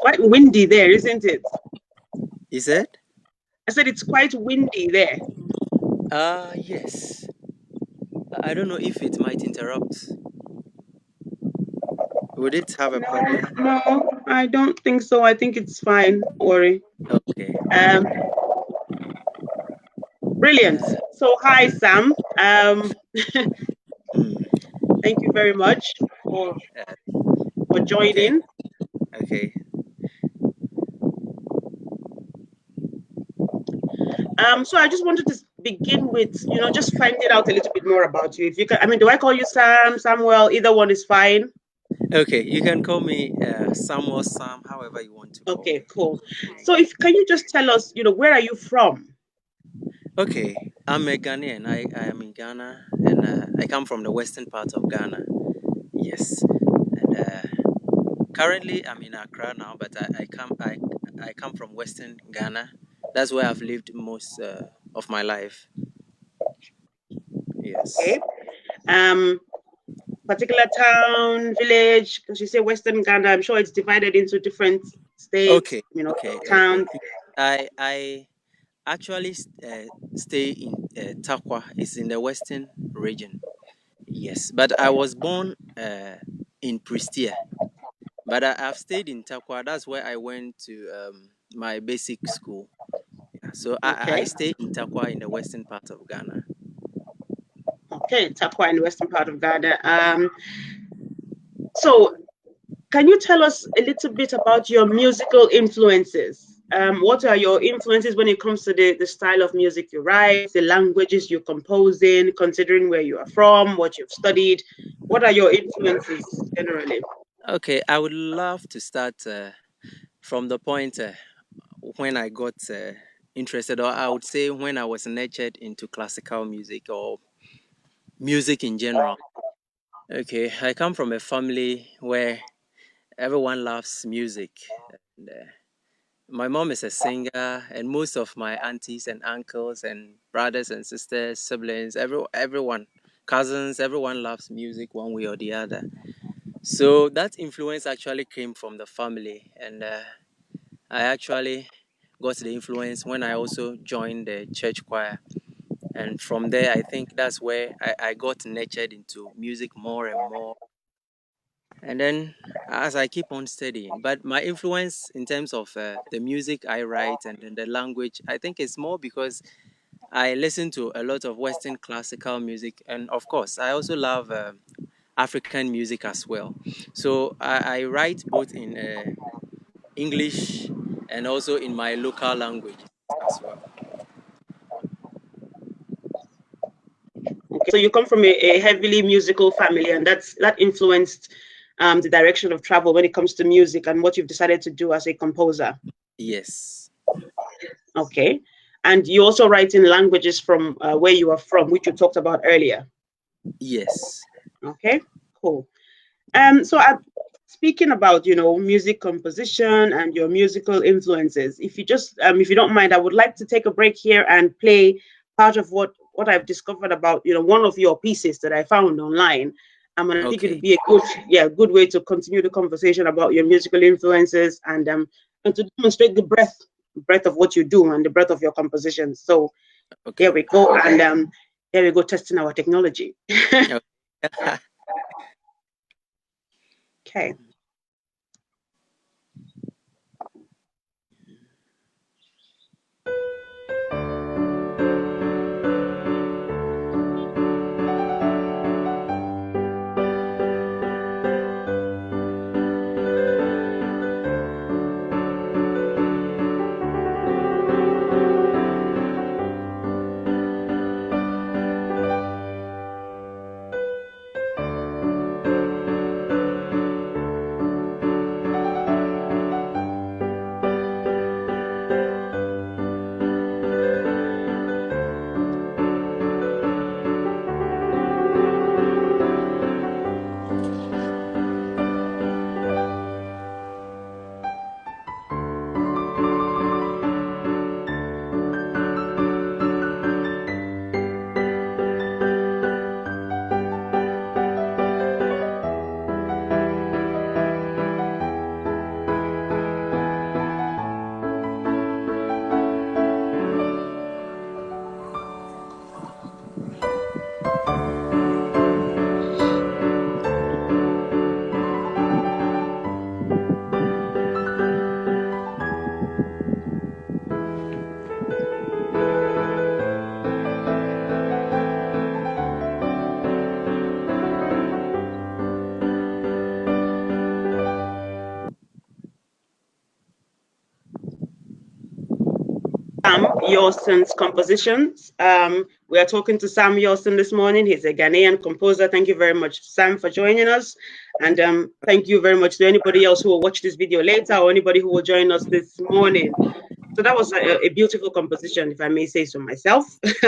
quite windy there, isn't it? Is it? I said it's quite windy there. Yes. I don't know if it might interrupt. Would it have a No, problem? no, I don't think so. I think it's fine. Don't worry. Okay. Um, brilliant. Uh, So, hi, Sam. hmm, Thank you very much for uh, for okay. joining. Okay. So I just wanted to begin with, just finding out a little bit more about you. If you can, I mean, do I call you Sam, Samuel? Either one is fine. Okay. You can call me Sam or Sam, however you want to call Okay, me. cool. So if can you just tell us, where are you from? Okay. I'm a Ghanaian. I am in Ghana, and I come from the western part of Ghana. Yes. And currently I'm in Accra now, but I come from western Ghana. That's where I've lived most of my life. Yes. Okay. Um, Particular town, village, because you say Western Ghana, I'm sure it's divided into different states, Okay. Okay. towns. I actually stay in Takwa. It's in the western region. Yes, but I was born in Prestia. But I've stayed in Takwa. That's where I went to my basic school. So I Okay. stay in Takwa in the western part of Ghana. Okay, Takwa in the western part of Ghana. So can you tell us a little bit about your musical influences? What are your influences when it comes to the style of music you write, the languages you compose in, considering where you are from, what you've studied? What are your influences generally? Okay, I would love to start from the point when I got interested, or I would say when I was nurtured into classical music or music in general. Okay, I come from a family where everyone loves music. And, my mom is a singer, and most of my aunties and uncles and brothers and sisters, siblings, everyone, cousins, everyone loves music one way or the other. So that influence actually came from the family, and I actually got the influence when I also joined the church choir. And from there, I think that's where I got nurtured into music more and more. And then as I keep on studying, but my influence in terms of the music I write and then the language, I think it's more because I listen to a lot of Western classical music. And of course, I also love African music as well. So I write both in English and also in my local language as well. Okay, so you come from a heavily musical family, and that influenced the direction of travel when it comes to music and what you've decided to do as a composer. Yes. Okay, and you also write in languages from where you are from, which you talked about earlier. Yes. Okay, cool. So speaking about music composition and your musical influences, if you don't mind, I would like to take a break here and play part of what I've discovered about one of your pieces that I found online. And I think it would Okay. be a good way to continue the conversation about your musical influences and to demonstrate the breadth of what you do and the breadth of your compositions. So here Okay. we go, and here we go testing our technology. Okay. Okay. Yawson's compositions. We are talking to Sam Yawson this morning. He's a Ghanaian composer. Thank you very much, Sam, for joining us. And thank you very much to anybody else who will watch this video later or anybody who will join us this morning. So that was a beautiful composition, if I may say so myself. As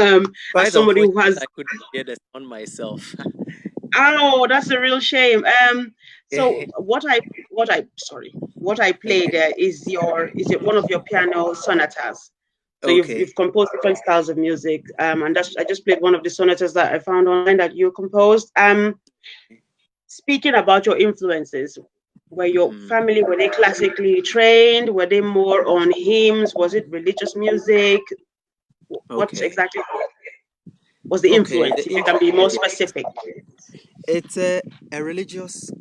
Quite somebody unfortunate who has, I couldn't hear the sound myself. oh, that's a real shame. So what I played Okay. there is it one of your piano sonatas. So Okay. you've composed different styles of music, and I just played one of the sonatas that I found online that you composed. Speaking about your influences, were your Mhm. family, were they classically trained? Were they more on hymns? Was it religious music? What Okay. exactly was the Okay. influence? The If you can be more influence. specific. It's a religious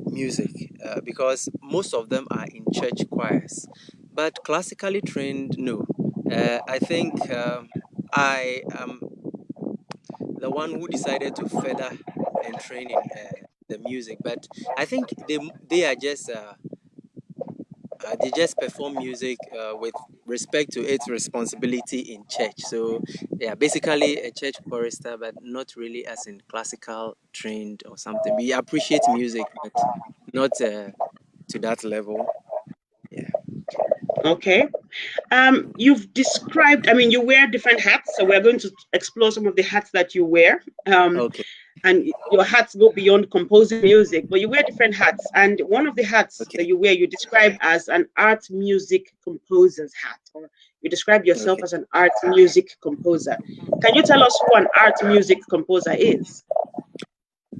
music because most of them are in church choirs, but classically trained, no. I think I am the one who decided to further and train in the music, but I think they are just they just perform music with respect to its responsibility in church. So, yeah, basically a church chorister, but not really as in classical trained or something. We appreciate music, but not to that level. Yeah. Okay. You've described, I mean, you wear different hats, so we're going to explore some of the hats that you wear. Okay. And your hats go beyond composing music, but you wear different hats. And one of the hats that Okay. you wear, you describe as an art music composer's hat, or you describe yourself Okay. as an art music composer. Can you tell us who an art music composer is?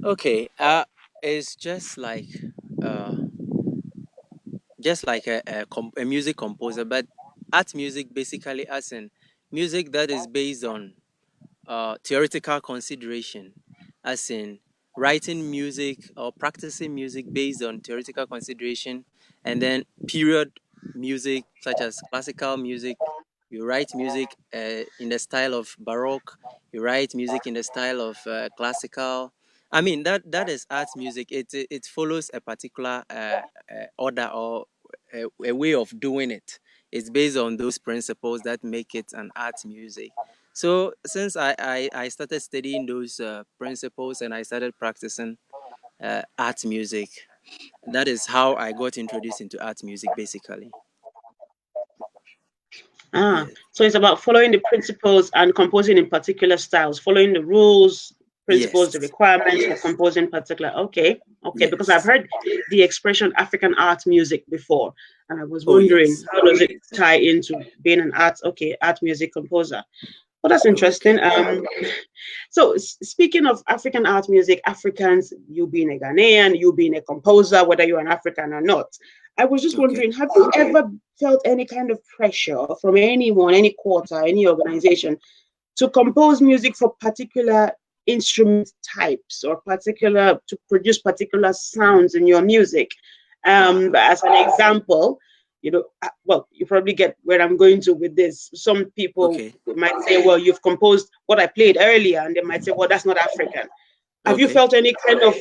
Okay. It's uh, just like a music composer, but art music basically as in music that is based on theoretical consideration, as in writing music or practicing music based on theoretical consideration, and then period music, such as classical music. You write music in the style of Baroque, you write music in the style of classical. I mean, that is art music. It follows a particular order or a way of doing it. It's based on those principles that make it an art music. So since I started studying those principles and I started practicing art music, that is how I got introduced into art music basically. Ah, Yes. so it's about following the principles and composing in particular styles, following the rules, principles, the Yes. requirements for composing particular. Okay, okay, because I've Yes. heard the expression African art music before, and I was Oh wondering yes. how does it tie into being an art music composer? Well, that's Okay. interesting. So speaking of African art music, Africans, you being a Ghanaian, you being a composer, whether you're an African or not, I was just Okay. wondering, have you ever felt any kind of pressure from anyone, any quarter, any organization to compose music for particular instrument types or particular to produce particular sounds in your music? Ah. As an example, well, you probably get where I'm going to with this. Some people Okay. might say, well, you've composed what I played earlier, and they might say, well, that's not African. Have you Okay. felt any kind of,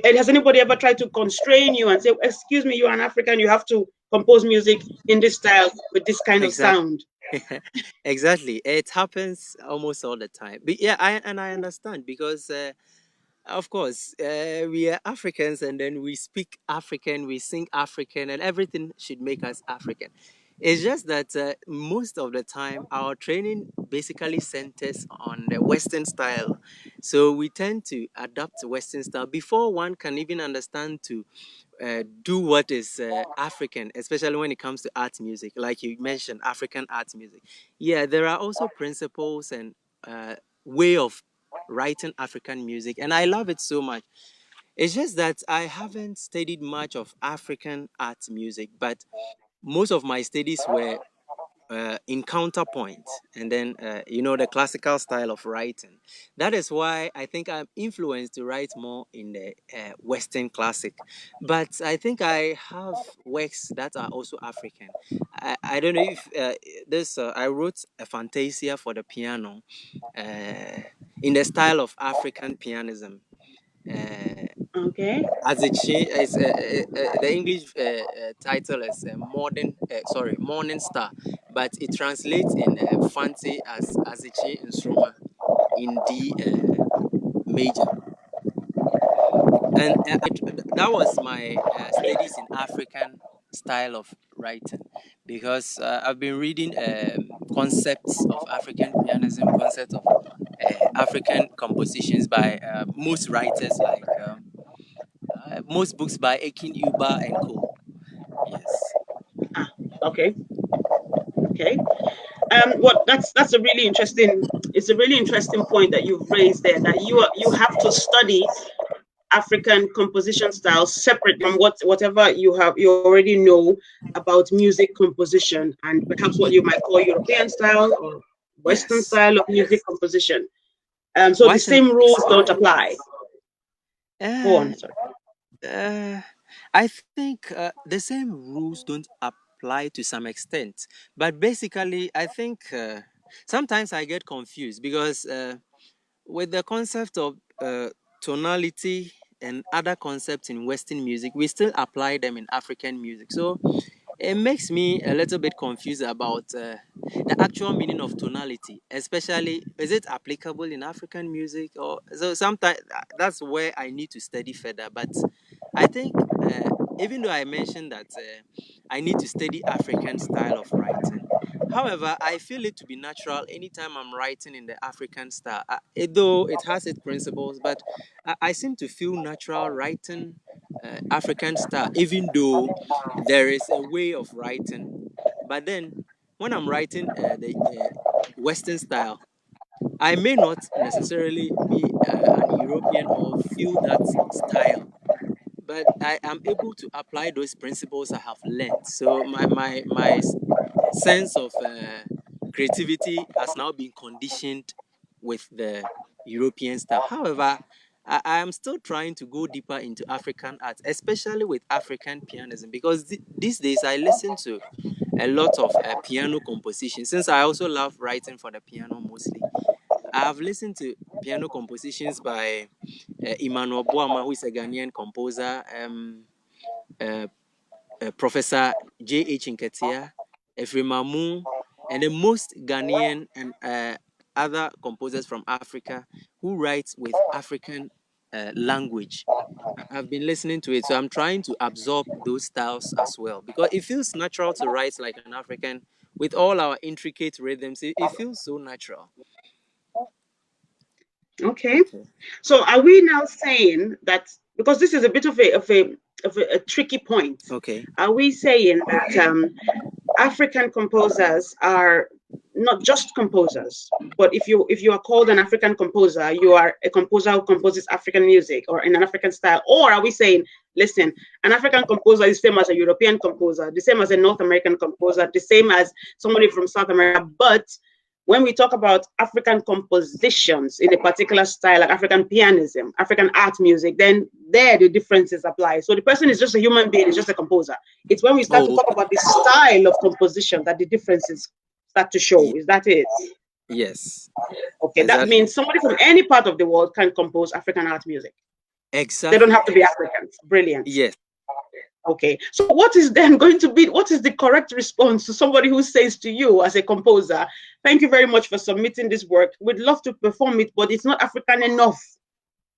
has anybody ever tried to constrain you and say, excuse me, you're an African, you have to compose music in this style with this kind of Exactly. sound? Exactly. It happens almost all the time. But yeah, I understand because of course, we are Africans and then we speak African, we sing African, and everything should make us African. It's just that most of the time our training basically centers on the Western style. So we tend to adapt to Western style before one can even understand to do what is African, especially when it comes to art music. Like you mentioned, African art music. Yeah, there are also principles and way of writing African music, and I love it so much. It's just that I haven't studied much of African art music, but most of my studies were in counterpoint and then the classical style of writing. That is why I think I'm influenced to write more in the Western classic, but I think I have works that are also African. I don't know if this I wrote a fantasia for the piano uh, in the style of African pianism. uh, Okay. as it is the English title is Morning Star but it translates in Fante as Azichi Nstroma in D major. And that was my studies in African style of writing, because I've been reading concepts of African pianism, concepts of African compositions by most writers, like most books by Akin Uba and co. Yes. Ah, okay, okay. What that's a really interesting. It's a really interesting point that you've raised there. That you have to study African composition styles separate from whatever you already know about music composition and perhaps what you might call European style or Western Yes. style of music composition. So the White and same rules don't apply. Go uh, on, sorry. I think the same rules don't apply to some extent, but basically, I think sometimes I get confused because with the concept of tonality and other concepts in Western music, we still apply them in African music. So it makes me a little bit confused about the actual meaning of tonality, especially is it applicable in African music, or so sometimes that's where I need to study further. But I think even though I mentioned that I need to study African style of writing, however, I feel it to be natural anytime I'm writing in the African style. Though it has its principles, but I seem to feel natural writing African style, even though there is a way of writing. But then, when I'm writing the Western style, I may not necessarily be an European or feel that style, but I am able to apply those principles I have learned. So my sense of creativity has now been conditioned with the European style. However, I am still trying to go deeper into African art, especially with African pianism, because these days I listen to a lot of piano compositions. Since I also love writing for the piano mostly, I have listened to piano compositions by Emmanuel Boama, who is a Ghanaian composer, uh, Professor J.H. Nketia, Efremamu, and the most Ghanaian and other composers from Africa who write with African language. I've been listening to it, so I'm trying to absorb those styles as well, because it feels natural to write like an African with all our intricate rhythms. It feels so natural. Okay. Okay. So are we now saying that because this is a bit of a tricky point? Okay. Are we saying that African composers are not just composers, but if you are called an African composer, you are a composer who composes African music or in an African style? Or are we saying, listen, an African composer is the same as a European composer, the same as a North American composer, the same as somebody from South America, but when we talk about African compositions in a particular style, like African pianism, African art music, then there the differences apply. So the person is just a human being, it's just a composer. It's when we start to Oh, talk about the style of composition that the differences start to show. Is that it? yes, Okay, that exactly. means somebody from any part of the world can compose African art music. They don't Exactly. have to be Africans. Brilliant. Yes. Okay, so what is then going to be, what is the correct response to somebody who says to you as a composer, thank you very much for submitting this work. We'd love to perform it, but it's not African enough.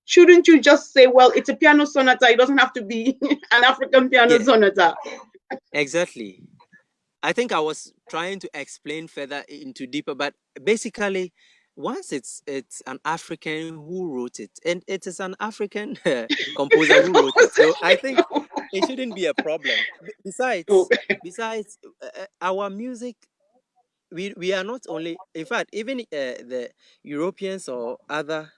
Shouldn't you just say, well, it's a piano sonata. It doesn't have to be an African piano Yeah, sonata. exactly. I think I was trying to explain further into deeper, but basically, once it's an African who wrote it, and it is an African composer who wrote it, so I think it shouldn't be a problem. Oh, Besides, our music, we are not only, in fact, even the Europeans or other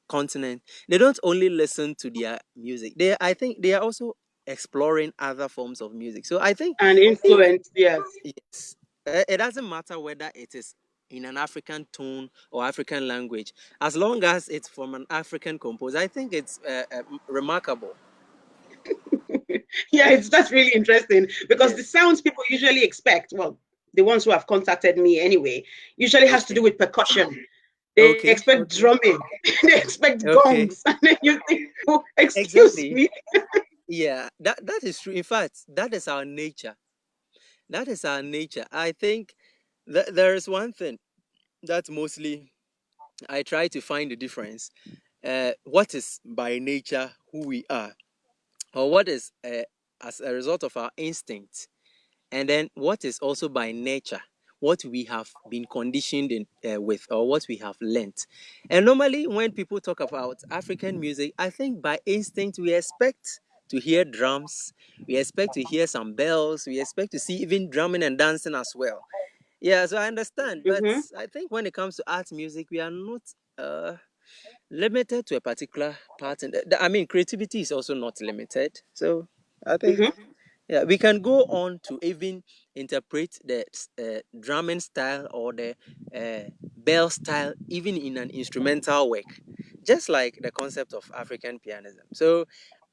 continent, they don't only listen to their music. I think they are also exploring other forms of music. So I think and if influence, yes. yes, it doesn't matter whether it is in an African tone or African language, as long as it's from an African composer. I think it's remarkable. Yeah, that's really interesting because the Yes. sounds people usually expect, well, the ones who have contacted me anyway, usually has to Okay. do with percussion. They Okay. expect Okay. drumming, they expect Okay. gongs, and then you think, oh, excuse Exactly. me. Yeah, that is true. In fact, that is our nature. That is our nature. I think There is one thing that mostly I try to find the difference. What is by nature who we are, or what is as a result of our instinct, and then what is also by nature, what we have been conditioned in with, or what we have learnt. And normally, when people talk about African music, I think by instinct we expect to hear drums, we expect to hear some bells, we expect to see even drumming and dancing as well. Yeah, so I understand, but Mm-hmm. I think when it comes to art music, we are not limited to a particular part. And I mean, creativity is also not limited. So I think, Mm-hmm. yeah, we can go on to even interpret the drumming style or the bell style, even in an instrumental work, just like the concept of African pianism. So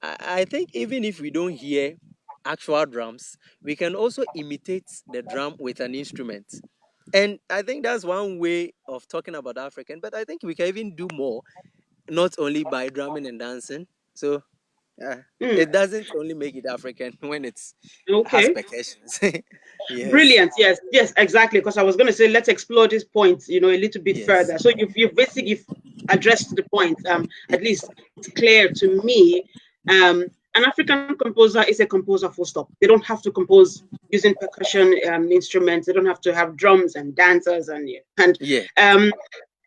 I think even if we don't hear actual drums, we can also imitate the drum with an instrument. And I think that's one way of talking about African, but I think we can even do more, not only by drumming and dancing. So uh, Mm. it doesn't only make it African when it's has Okay. percussions. Yes, Brilliant. Yes, yes, exactly. Because I was going to say, let's explore this point, a little bit yes, further. So you've basically addressed the point. At least it's clear to me. An African composer is a composer, full stop. They don't have to compose using percussion instruments. They don't have to have drums and dancers and yeah, um,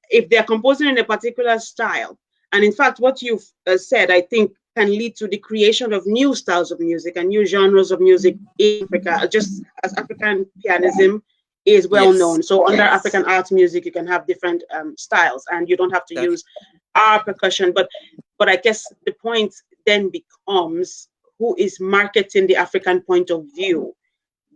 if they're composing in a particular style. And in fact, what you've said, I think, can lead to the creation of new styles of music and new genres of music in Africa, just as African pianism is well yes. known. So under African art music, you can have different styles, and you don't have to That use our percussion. But I guess the point then becomes who is marketing the African point of view,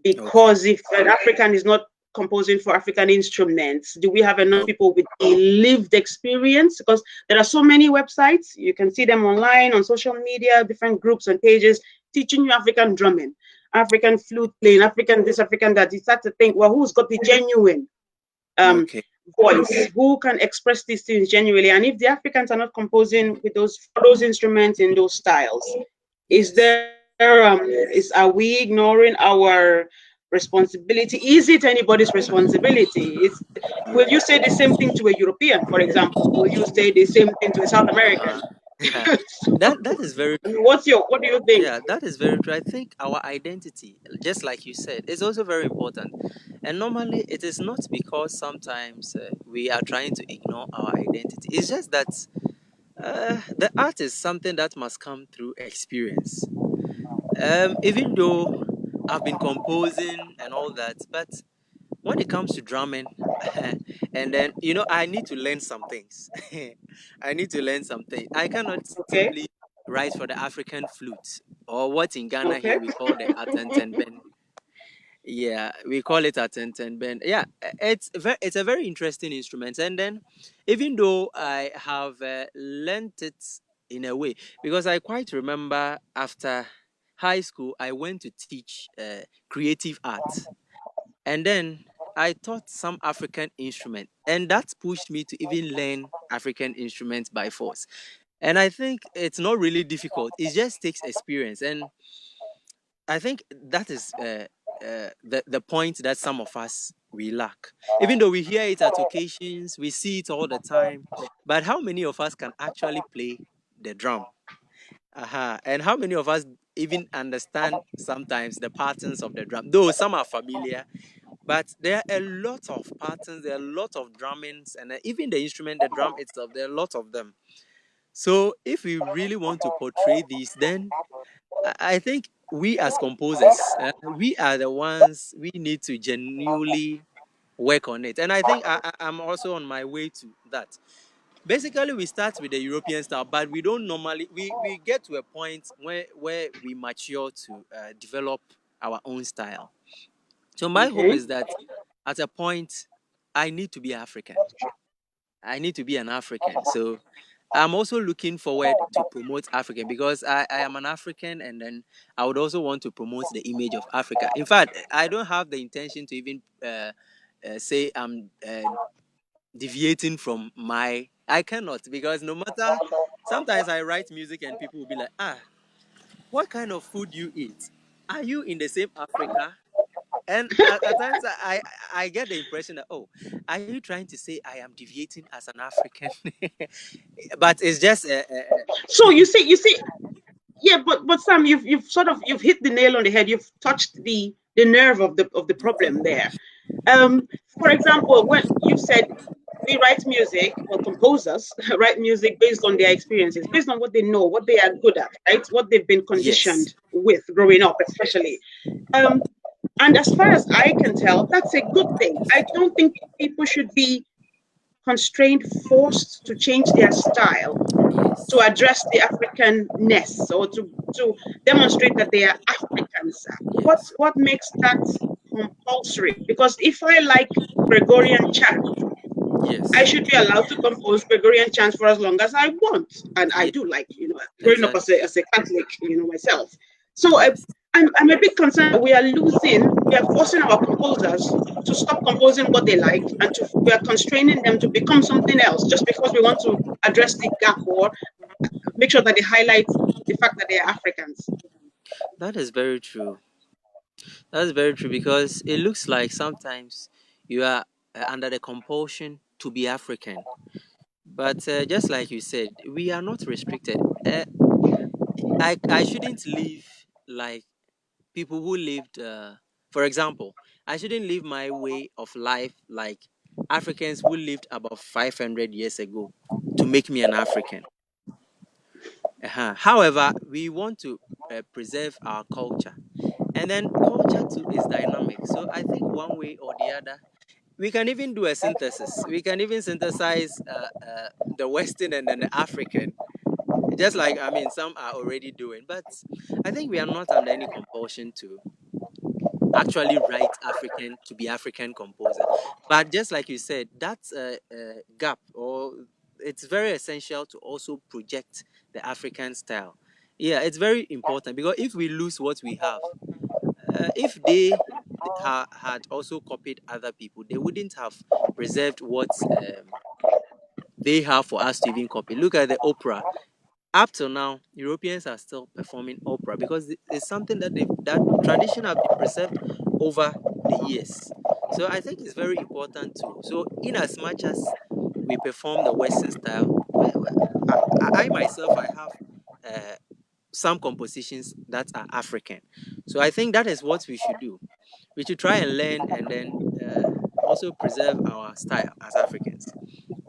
okay. because if an African is not composing for African instruments, do we have enough people with a lived experience? Because there are so many websites, you can see them online, on social media, different groups and pages teaching you African drumming, African flute playing, African this, African that. You start to think, well, who's got the genuine um, Okay. voice? Who can express these things genuinely? And if the Africans are not composing with those instruments in those styles, is Yes. are we ignoring our responsibility? Is it anybody's responsibility? Will you say the same thing to a European, for example? Will you say the same thing to a South American? Uh-huh. Yeah. So, That is very true. what do you think? Yeah, that is very true. I think our identity, just like you said, is also very important. And normally, it is not because sometimes we are trying to ignore our identity. It's just that the art is something that must come through experience. Even though I've been composing and all that, but when it comes to drumming, and then I need to learn some things. I need to learn something. I cannot Okay, simply write for the African flute, or what in Ghana okay, here we call the atentenben. Yeah, we call it atentenben. Yeah, it's a very interesting instrument. And then, even though I have learnt it in a way, because I quite remember after high school I went to teach creative art, and then I taught some African instrument, and that pushed me to even learn African instruments by force. And I think it's not really difficult. It just takes experience, and I think that is the point that some of us we lack. Even though we hear it at occasions, we see it all the time, but how many of us can actually play the drum? And how many of us even understand sometimes the patterns of the drum? Though some are familiar, but there are a lot of patterns, there are a lot of drummings, and even the instrument, the drum itself, there are a lot of them. So if we really want to portray these, then I think we as composers, we are the ones we need to genuinely work on it. And I think I'm also on my way to that. Basically, we start with the European style, but we don't normally, we get to a point where we mature to develop our own style. So my hope okay, is that at a point, I need to be African. I need to be an African. So I'm also looking forward to promote African, because I am an African, and then I would also want to promote the image of Africa. In fact, I don't have the intention to even say I'm deviating from my. I cannot, because no matter. Sometimes I write music and people will be like, what kind of food you eat? Are you in the same Africa? And at times I get the impression that, oh, are you trying to say I am deviating as an African? But it's just So you see, yeah, but Sam, you've sort of you've hit the nail on the head. You've touched the nerve of the problem there. For example, when you said we write music, or composers write music based on their experiences, based on what they know, what they are good at, right? What they've been yes, conditioned with growing up, especially. Um, and as far as I can tell, that's a good thing. I don't think people should be constrained, forced to change their style to yes, address the Africanness, or to demonstrate that they are Africans. yes, What makes that compulsory? Because if I like Gregorian chant, I yes, should be allowed to compose Gregorian chants for as long as I want. And I yeah, do, like, growing up exactly, as a Catholic, myself. So yes, I'm a bit concerned that we are forcing our composers to stop composing what they like, and we are constraining them to become something else just because we want to address the gap, or make sure that they highlight the fact that they are Africans. that is very true. That's very true because it looks like sometimes you are under the compulsion to be African. But just like you said, we are not restricted. I shouldn't live like people who lived, for example, I shouldn't live my way of life like Africans who lived about 500 years ago to make me an African. However, we want to preserve our culture. And then culture too is dynamic. So I think one way or the other, we can even do a synthesis. We can even synthesize the Western and then the African, just like I mean some are already doing. But I think we are not under any compulsion to actually write African to be African composer. But just like you said, that's a gap, or it's very essential to also project the African style. Yeah, it's very important because if we lose what we have, if they had also copied other people, they wouldn't have preserved what they have for us to even copy. Look at the opera. Up till now, Europeans are still performing opera because it's something that tradition have been preserved over the years. So I think it's very important too. So in as much as we perform the Western style, I myself I have some compositions that are African. So I think that is what we should do. We should try and learn and then also preserve our style as Africans.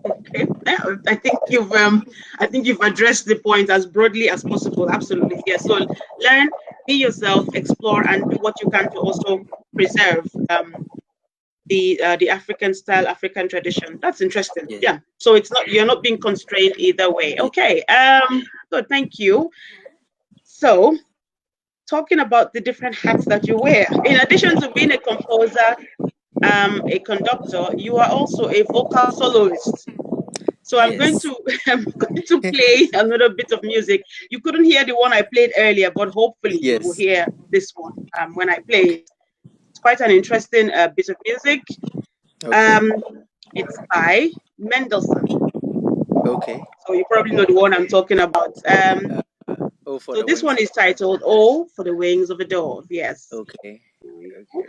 Okay, yeah, I think you've addressed the point as broadly as possible. Absolutely, yes. So learn, be yourself, explore, and do what you can to also preserve the African style, African tradition. That's interesting. Yeah. Yeah. So it's not you're not being constrained either way. Yeah. Okay. Good. Thank you. So talking about the different hats that you wear, in addition to being a composer, a conductor, you are also a vocal soloist. So I'm going Yes. to I'm going to play another bit of music. You couldn't hear the one I played earlier, but hopefully you will Yes. hear this one when I play it. It's quite an interesting bit of music. Okay. Um, it's by Mendelssohn. Okay. So you probably know the one I'm talking about. Oh, for So the this wings one of is titled "Oh for the Wings of a Dove." Yes. okay. Here we go. Okay.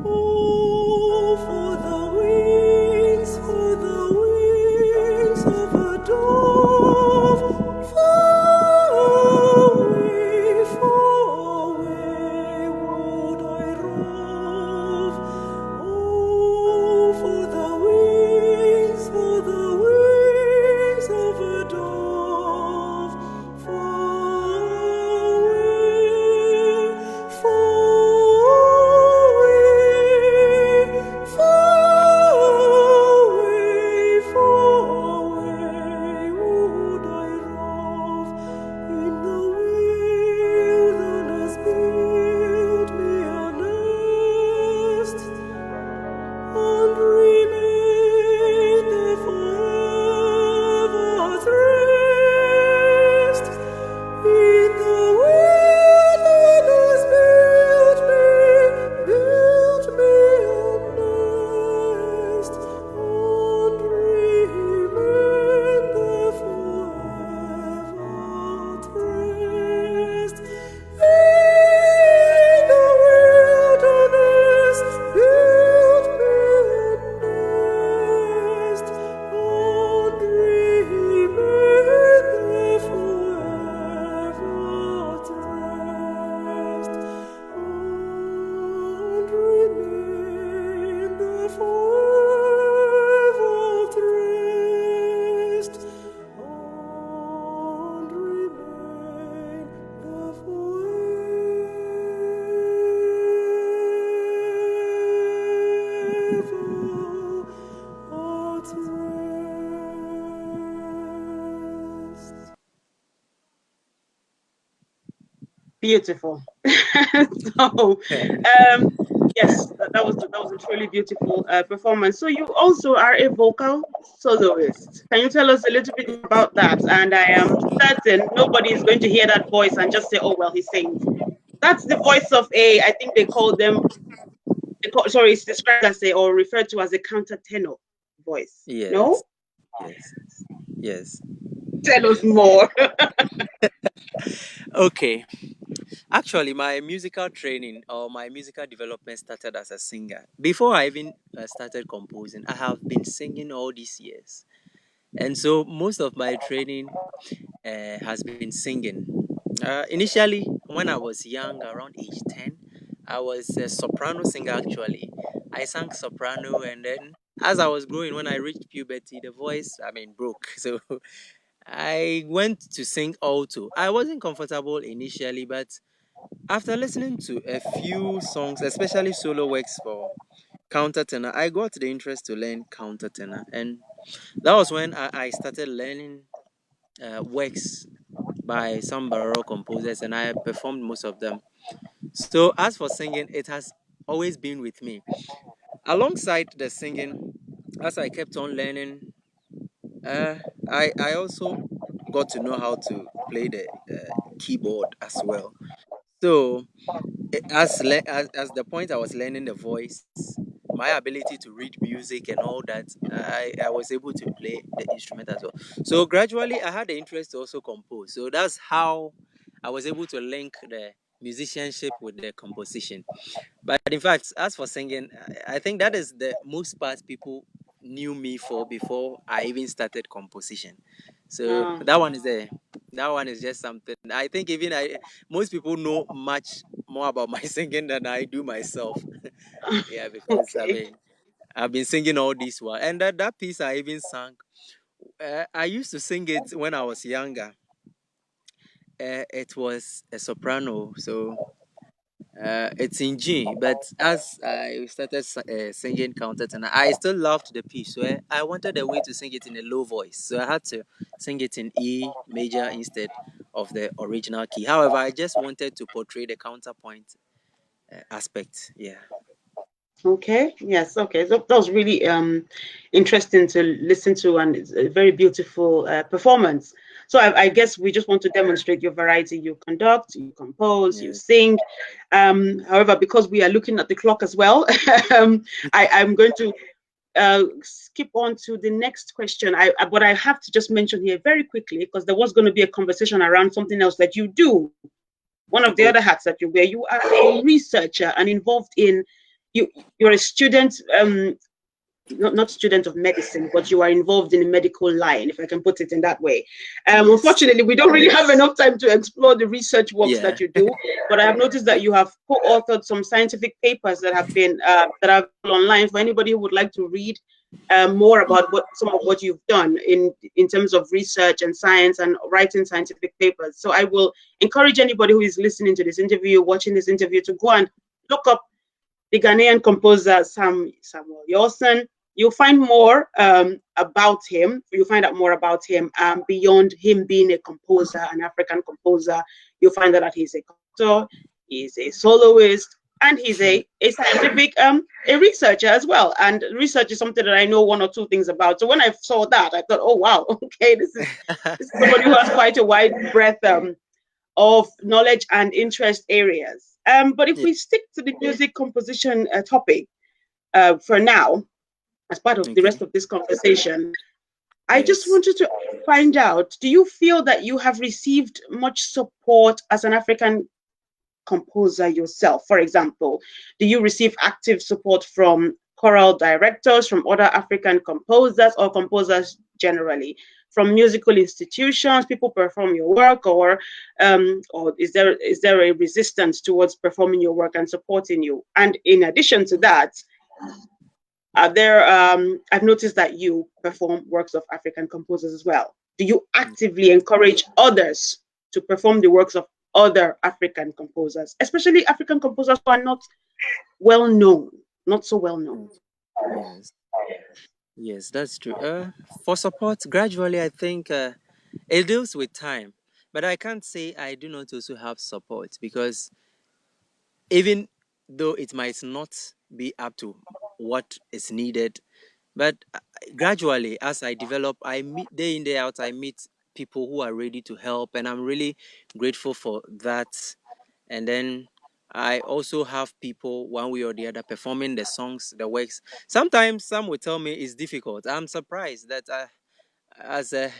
Oh, for the wings of a dove, far away would I rove. Oh, for the wings Beautiful. So, um, yes, that was a truly beautiful performance. So you also are a vocal soloist. Can you tell us a little bit more about that? And I am certain nobody is going to hear that voice and just say, "Oh well, he sings." That's the voice of a. I think they call them. Sorry, it's described as a or referred to as a countertenor voice. Yes, No, yes, yes. tell us more. Okay. Actually, my musical training or my musical development started as a singer. Before I even started composing, I have been singing all these years. And so most of my training has been singing. Initially, when I was young, around age 10, I was a soprano singer actually. I sang soprano, and then as I was growing, when I reached puberty, the voice, broke. So I went to sing alto. I wasn't comfortable initially, but after listening to a few songs, especially solo works for countertenor, I got the interest to learn countertenor, and that was when I started learning works by some baroque composers, and I performed most of them. So as for singing, it has always been with me. Alongside the singing, as I kept on learning, uh, I also got to know how to play the keyboard as well. So as the point I was learning the voice, my ability to read music and all that, I was able to play the instrument as well. So gradually I had the interest to also compose. So that's how I was able to link the musicianship with the composition. But in fact, as for singing, I think that is the most part people knew me for before I even started composition. So Ah, that one is just something. I think even I most people know much more about my singing than I do myself. Yeah, because okay. I've been singing all this while, and that piece I even sang. I used to sing it when I was younger. It was a soprano, so it's in G, but as I started singing countertenor, I still loved the piece. So I wanted a way to sing it in a low voice, so I had to sing it in E major instead of the original key. However, I just wanted to portray the counterpoint aspect. Yeah. Okay. Yes. Okay. So that was really interesting to listen to, and it's a very beautiful performance. So I guess we just want to demonstrate your variety. You conduct, you compose, you Yeah. sing. However, because we are looking at the clock as well, I'm going to skip on to the next question. But I have to just mention here very quickly because there was going to be a conversation around something else that you do. One of the other Okay. hats that you wear. You are a researcher and involved in you. You're a student, not student of medicine, but you are involved in the medical line, if I can put it in that way. Yes. Unfortunately, we don't really have enough time to explore the research works Yeah. that you do, but I have noticed that you have co-authored some scientific papers that have been that are online for anybody who would like to read more about what some of what you've done in terms of research and science and writing scientific papers. So I will encourage anybody who is listening to this interview, watching this interview, to go and look up the Ghanaian composer Samuel Yawson. You'll find more about him. You'll find out more about him beyond him being a composer, an African composer. You'll find out that he's a composer, he's a soloist, and he's a scientific a researcher as well. And research is something that I know one or two things about. So when I saw that, I thought, oh wow, okay, this is somebody who has quite a wide breadth of knowledge and interest areas. But if Yeah. we stick to the music composition topic for now, as part of the rest Okay. of this conversation, I just Yes. wanted to find out, do you feel that you have received much support as an African composer yourself? For example, do you receive active support from choral directors, from other African composers, or composers generally, from musical institutions? People perform your work, or is there a resistance towards performing your work and supporting you? And in addition to that, I've noticed that you perform works of African composers as well. Do you actively encourage others to perform the works of other African composers, especially African composers who are not well known, not so well known? Mm. Yes. Yes, that's true. For support, gradually, I think it deals with time. But I can't say I do not also have support, because even though it might not be up to what is needed, but gradually, as I develop, I meet day in, day out, I meet people who are ready to help, and I'm really grateful for that. And then I also have people, one way or the other, performing the songs, the works. Sometimes some will tell me it's difficult. I'm surprised that as a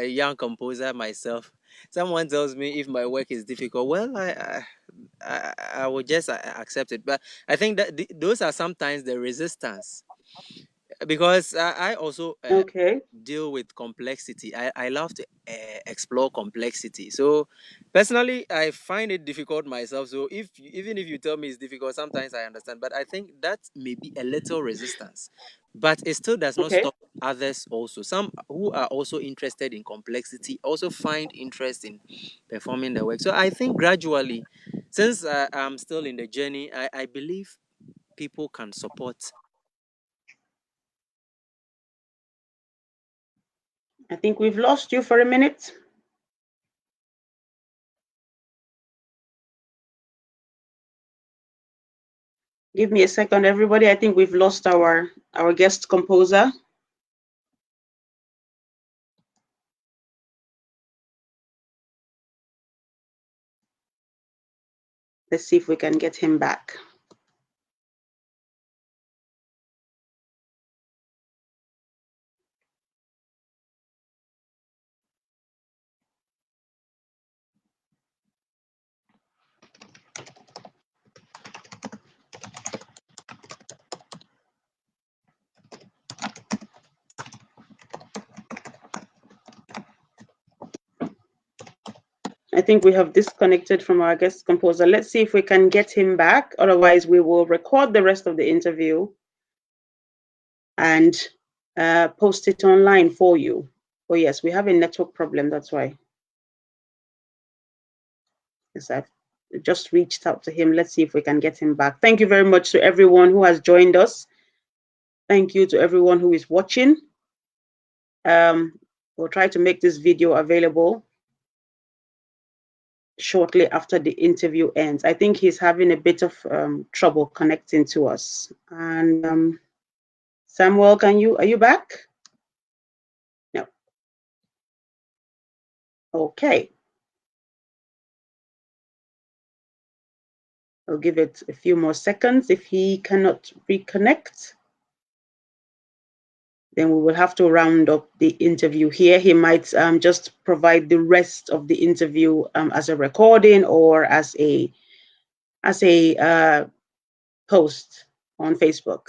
young composer myself, someone tells me if my work is difficult. Well, I will just accept it. But I think that those are sometimes the resistance, because I also Okay. deal with complexity. I love to explore complexity. So personally, I find it difficult myself. So even if you tell me it's difficult, sometimes I understand. But I think that may be a little resistance, but it still does not Okay. stop others also. Some who are also interested in complexity also find interest in performing the work. So I think gradually, since I'm still in the journey, I believe people can support. I think we've lost you for a minute. Give me a second, everybody. I think we've lost our guest composer. Let's see if we can get him back. I think we have disconnected from our guest composer. Let's see if we can get him back. Otherwise, we will record the rest of the interview and post it online for you. Oh, yes, we have a network problem. That's why. Yes, I've just reached out to him. Let's see if we can get him back. Thank you very much to everyone who has joined us. Thank you to everyone who is watching. We'll try to make this video available shortly after the interview ends. I think he's having a bit of trouble connecting to us. And Samuel, are you back? No. Okay. I'll give it a few more seconds. If he cannot reconnect, then we will have to round up the interview here. He might just provide the rest of the interview as a recording or as a post on Facebook.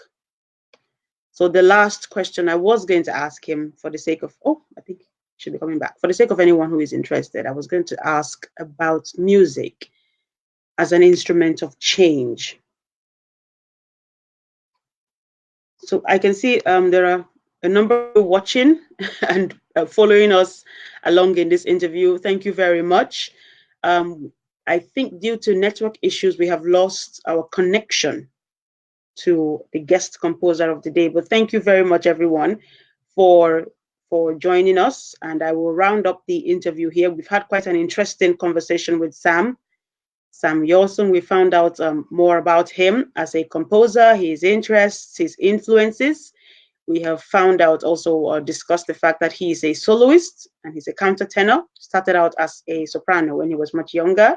So the last question I was going to ask him, for the sake of, I think he should be coming back. For the sake of anyone who is interested, I was going to ask about music as an instrument of change. So I can see there are a number of watching and following us along in this interview. Thank you very much. I think due to network issues, we have lost our connection to the guest composer of the day. But thank you very much, everyone, for joining us. And I will round up the interview here. We've had quite an interesting conversation with Sam Yawson. We found out more about him as a composer, his interests, his influences. We have found out also discussed the fact that he is a soloist and he's a countertenor. Started out as a soprano when he was much younger.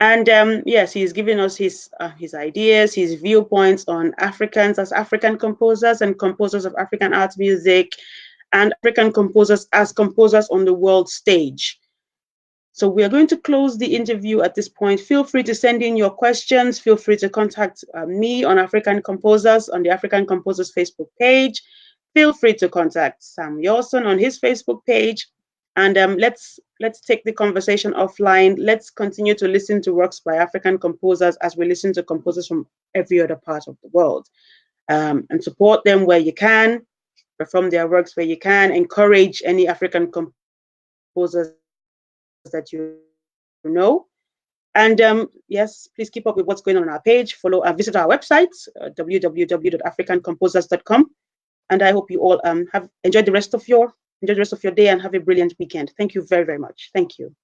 And yes, he's given us his ideas, his viewpoints on Africans as African composers and composers of African art music and African composers as composers on the world stage. So we are going to close the interview at this point. Feel free to send in your questions. Feel free to contact me on African Composers on the African Composers Facebook page. Feel free to contact Sam Yawson on his Facebook page. And let's take the conversation offline. Let's continue to listen to works by African composers as we listen to composers from every other part of the world. And support them where you can, perform their works where you can, encourage any African composers that you know. And yes, please keep up with what's going on our page. Visit our website, www.africancomposers.com. And I hope you all have enjoyed the rest of your Enjoy the rest of your day and have a brilliant weekend. Thank you very, very much. Thank you.